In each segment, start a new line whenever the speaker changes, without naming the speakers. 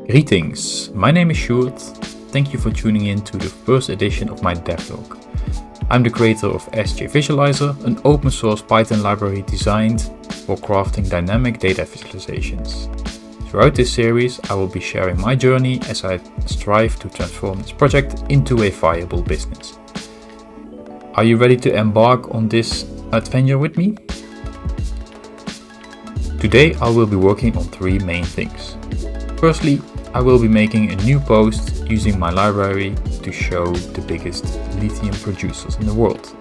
Greetings, my name is Sjoerd. Thank you for tuning in to the first edition of my devlog. I'm the creator of SJ Visualizer, an open source Python library designed for crafting dynamic data visualizations. Throughout this series, I will be sharing my journey as I strive to transform this project into a viable business. Are you ready to embark on this adventure with me? Today I will be working on three main things. Firstly, I will be making a new post using my library to show the biggest lithium producers in the world.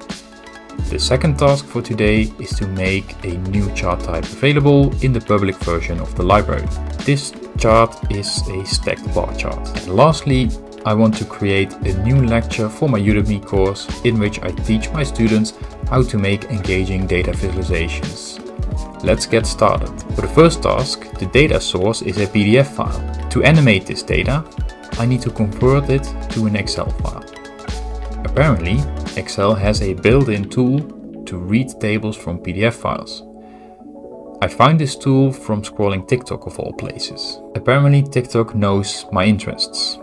The second task for today is to make a new chart type available in the public version of the library. This chart is a stacked bar chart. And lastly, I want to create a new lecture for my Udemy course in which I teach my students how to make engaging data visualizations. Let's get started. For the first task, the data source is a PDF file. To animate this data, I need to convert it to an Excel file. Apparently, Excel has a built-in tool to read tables from PDF files. I found this tool from scrolling TikTok of all places. Apparently, TikTok knows my interests.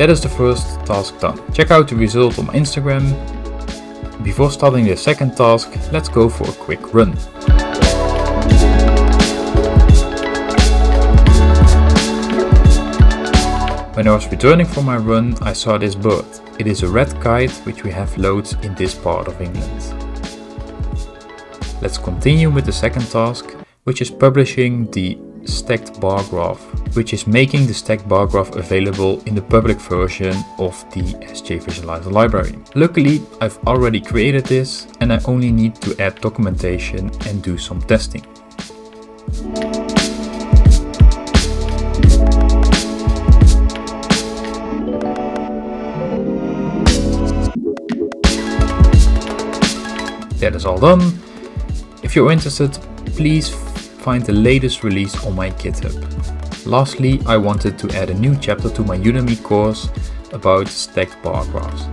That is the first task done. Check out the result on my Instagram. Before starting the second task, let's go for a quick run. When I was returning from my run, I saw this bird. It is a red kite which we have loads in this part of England. Let's continue with the second task, which is publishing the stacked bar graph, which is making the stacked bar graph available in the public version of the SJ Visualizer library. Luckily, I've already created this and I only need to add documentation and do some testing. That is all done. If you're interested, please find the latest release on my GitHub. Lastly, I wanted to add a new chapter to my Udemy course about stacked bar graphs.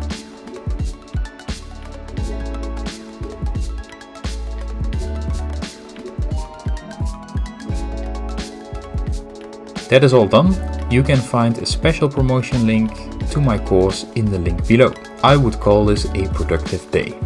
That is all done. You can find a special promotion link to my course in the link below. I would call this a productive day.